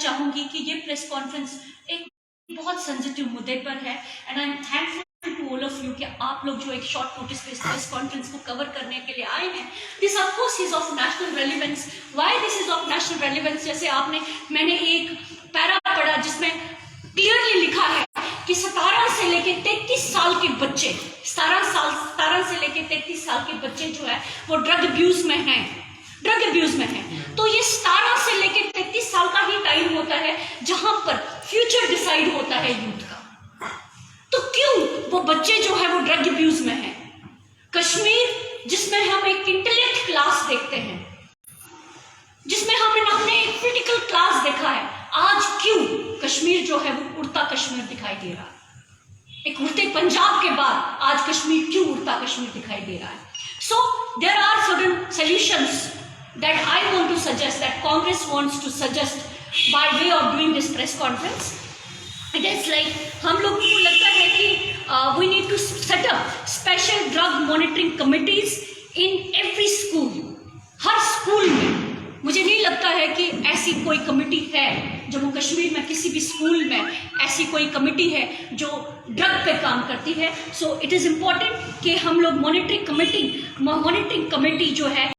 चाहूंगी कि ये प्रेस कॉन्फ्रेंस एक बहुत सेंसिटिव मुद्दे पर है and I am thankful to all of you कि आप लोग जो एक शॉर्ट नोटिस पे इस प्रेस कॉन्फ्रेंस को कवर करने के लिए आए हैं। This of course is of national relevance. Why this is of national relevance? जैसे मैंने एक पैरा पढ़ा जिसमें क्लियरली लिखा है कि 17 से लेके 33 साल के बच्चे, 17 से लेके 33 साल के बच्चे जो है वो ड्रग अब्यूज में हैं। तो ये 17 से लेके 33 साल का ही टाइम होता है जहां पर फ्यूचर डिसाइड होता है यूथ का। तो क्यों वो बच्चे जो है वो ड्रग अब्यूज में हैं? कश्मीर जिसमें हम एक इंटेलेक्ट क्लास देखते हैं, जिसमें हमने एक क्रिटिकल क्लास देखा है, आज क्यों कश्मीर जो है वो उड़ता कश्मीर दिखाई दे रहा है? एक उड़ते पंजाब के बाद आज कश्मीर क्यों उड़ता कश्मीर दिखाई दे रहा है? So there are certain solutions that I want to suggest, that Congress wants to suggest by way of doing this press conference. It is like हम लोगों को लगता है कि we need to set up special drug monitoring committees in every school. Her school में मुझे नहीं लगता है कि ऐसी कोई कमिटी है जम्मू कश्मीर में, किसी भी स्कूल में ऐसी कोई कमिटी है जो ड्रग पे काम करती है। सो इट इज़ इम्पॉर्टेंट कि हम लोग मॉनिटरिंग कमेटी जो है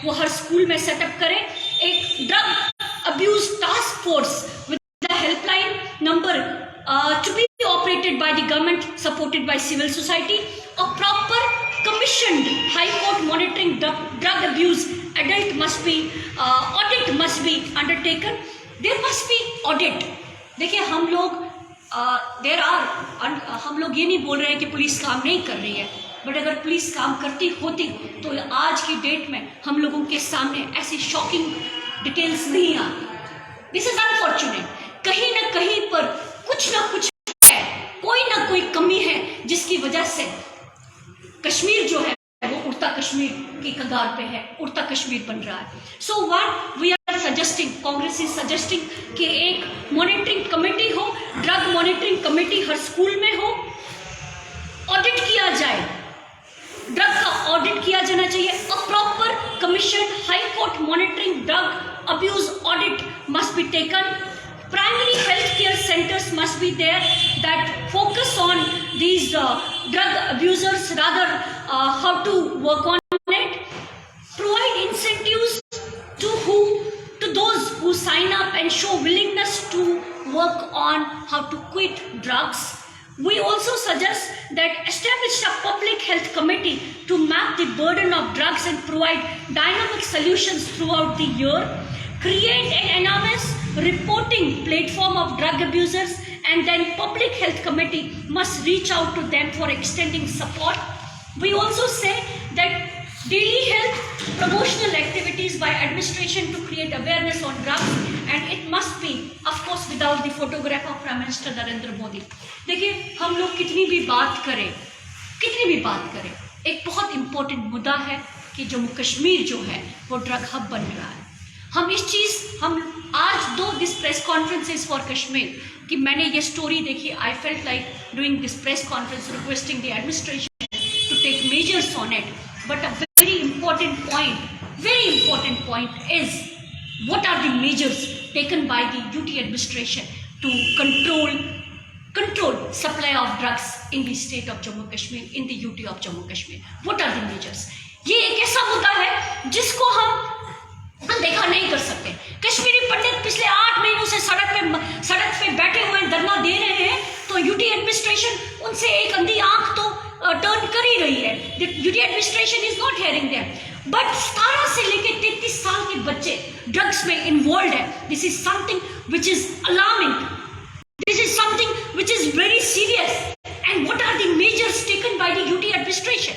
वो हर स्कूल में सेटअप करें। एक drug abuse task force with the helpline number to be operated by the government, supported by civil society. A proper commissioned high court monitoring drug abuse adult must be audit must be undertaken. There must be audit. देखिए हम लोग हम लोग ये नहीं बोल रहे हैं कि पुलिस काम नहीं कर रही है, बट अगर पुलिस काम करती होती तो आज की डेट में हम लोगों के सामने ऐसी शॉकिंग डिटेल्स नहीं आती। This is unfortunate. कहीं ना कहीं पर कुछ ना कुछ है, कोई ना कोई कमी है जिसकी वजह से कश्मीर जो है वो उड़ता कश्मीर की कगार पे है, उड़ता कश्मीर बन रहा है। So what we are suggesting, Congress is suggesting कि एक मॉनिटरिंग कमेटी हो, ड्रग मॉनिटरिंग कमेटी हर स्कूल में हो, ऑडिट किया जाए, ड्रग का ऑडिट किया जाना चाहिए। A proper commission high court monitoring drug abuse audit must be taken. Primary health care centers must be there that focus on these drug abusers, rather how to work on it. Provide incentives to those who sign up and show willingness to work on how to quit drugs. We also suggest that establish a public health committee to map the burden of drugs and provide dynamic solutions throughout the year. Create an anonymous reporting platform of drug abusers, and then public health committee must reach out to them for extending support. We also say that daily health promotional activities by administration to create awareness on drugs, and it must be of course without the photograph of Prime Minister Narendra Modi. देखिए हम लोग कितनी भी बात करें, एक बहुत important मुद्दा है कि जम्मू कश्मीर जो है वो ड्रग हब बन रहा है। हम आज do this press conferences for Kashmir कि मैंने ये स्टोरी देखी, I felt like doing this press conference requesting the administration to take measures on it. But a very important point is what are the measures taken by the UT administration to control supply of drugs in the state of Jammu Kashmir, in the UT of Jammu Kashmir? What are the measures? ये एक ऐसा मुद्दा है जिसको हम देखा नहीं कर सकते। कश्मीरी पंडित पिछले 8 महीनों से सड़क पे बैठे हुए धरना दे रहे हैं, तो यूटी एडमिनिस्ट्रेशन उनसे एक अंधी आंख तो टर्न कर ही रही है। UT administration is not hearing them. But 17 से लेकर 33 साल के बच्चे ड्रग्स में इन्वॉल्व है। This is something which is alarming, this is something which is very serious. And what are the measures taken by the UT administration?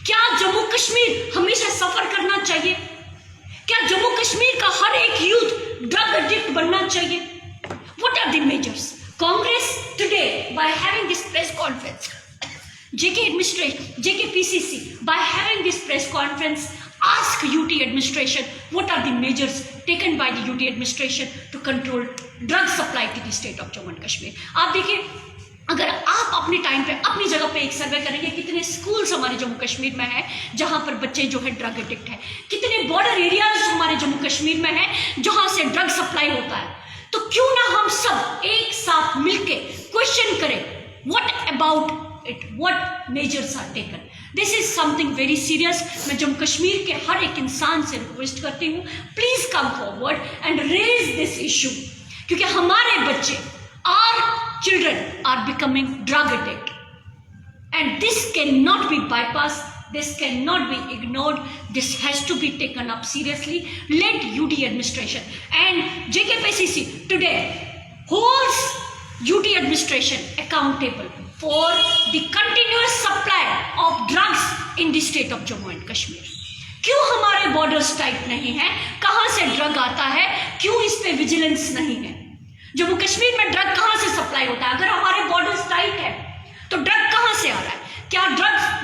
क्या जम्मू कश्मीर हमेशा सफर करना चाहिए? क्या जम्मू कश्मीर का हर एक यूथ ड्रग एडिक्ट बनना चाहिए? What are the measures? Congress today, by having this press conference, JK PCC, by having this press conference, ask UT administration what are the measures taken by the UT administration to control drug supply to the state of Jammu and Kashmir. आप देखिए अगर आप अपने time पे अपनी जगह पे एक सर्वे करेंगे कितने स्कूल्स हमारे जम्मू कश्मीर में है जहां पर बच्चे जो है ड्रग एडिक्ट है, कितने बॉर्डर एरियाज हमारे जम्मू कश्मीर में है जहां से ड्रग सप्लाई होता है, तो क्यों ना हम सब एक साथ मिलके क्वेश्चन करें what about it, what measures are taken. This is something very serious. मैं जम्मू कश्मीर के हर एक इंसान से रिक्वेस्ट करती हूँ, please come forward and raise this issue, क्योंकि हमारे बच्चे, our children are becoming drug addict, and this cannot be bypassed, this cannot be ignored, this has to be taken up seriously. Let UT administration and JKPCC today holds UT administration accountable for the continuous supply of drugs in the state of Jammu and Kashmir. क्यों हमारे borders tight नहीं है, कहां से drug आता है, क्यों इस पे विजिलेंस नहीं है? जम्मू कश्मीर में ड्रग कहां से सप्लाई होता है? अगर हमारे बॉर्डर्स टाइट है तो ड्रग कहां से आ रहा है? क्या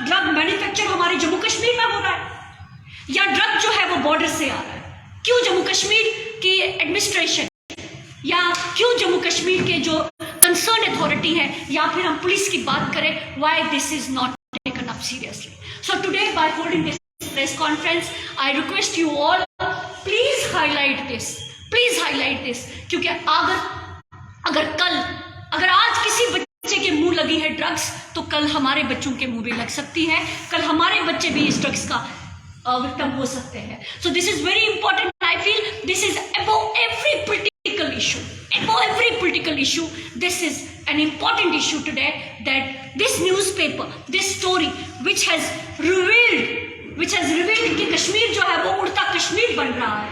ड्रग मैन्युफैक्चर हमारे जम्मू कश्मीर में हो रहा है या ड्रग जो है वो बॉर्डर से आ रहा है? क्यों जम्मू कश्मीर की एडमिनिस्ट्रेशन या क्यों जम्मू कश्मीर के जो कंसर्न अथॉरिटी है या फिर हम पुलिस की बात करें, why this is not taken up seriously? So today by holding this press conference I request you all, please highlight this, क्योंकि अगर आज किसी बच्चे के मुंह लगी है ड्रग्स तो कल हमारे बच्चों के मुंह भी लग सकती है, कल हमारे बच्चे भी इस ड्रग्स का विक्टिम हो सकते हैं। So this is very important, I feel this is above every political issue, this is an important issue today, that this newspaper, this story which has revealed कि कश्मीर जो है वो उड़ता कश्मीर बन रहा है,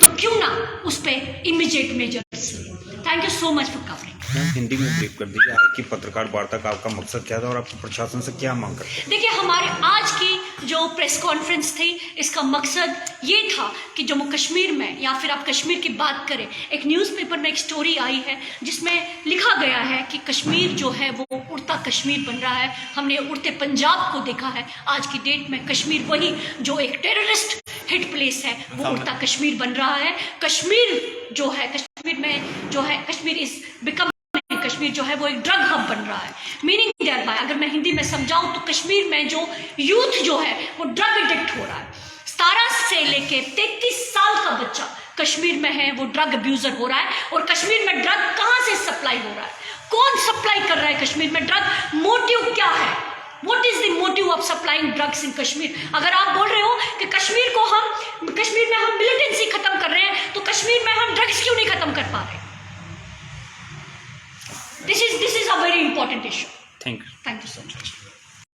तो क्यों ना उस पर इमीडिएट मेजर्स ले। Thank you so much for covering. Hindi में ब्रीफ कर दीजिए, आज की पत्रकार वार्ता का आपका मकसद क्या था और आपको प्रशासन से क्या मांग करते हैं? देखिए, हमारे आज की जो प्रेस कॉन्फ्रेंस थी, इसका मकसद ये था कि जम्मू कश्मीर में या फिर आप कश्मीर की बात करें, एक न्यूज़पेपर में एक स्टोरी आई है जिसमें लिखा गया है कि कश्मीर जो है वो उड़ता कश्मीर बन रहा है। हमने उड़ते पंजाब को देखा है, आज की डेट में कश्मीर वही जो एक टेररिस्ट हिट प्लेस है वो उड़ता कश्मीर बन रहा है। कश्मीर जो है, कश्मीर में जो है, कश्मीर इज बिकम, कश्मीर जो है वो एक ड्रग हब बन रहा है। मीनिंग दैट बाय, अगर मैं हिंदी में समझाऊं तो कश्मीर में जो यूथ जो है वो ड्रग एडिक्ट हो रहा है। 17 से लेके 33 साल का बच्चा कश्मीर में है वो ड्रग अब्यूजर हो रहा है। और कश्मीर में ड्रग कहां से सप्लाई हो रहा है, कौन सप्लाई कर रहा है कश्मीर में ड्रग, मोटिव क्या है, what is the motive of supplying drugs in Kashmir? अगर आप बोल रहे हो कि कश्मीर में हम मिलिटेंसी खत्म कर रहे हैं, तो कश्मीर में हम ड्रग्स क्यों नहीं खत्म कर पा रहे? This is a very important issue. Thank you so much.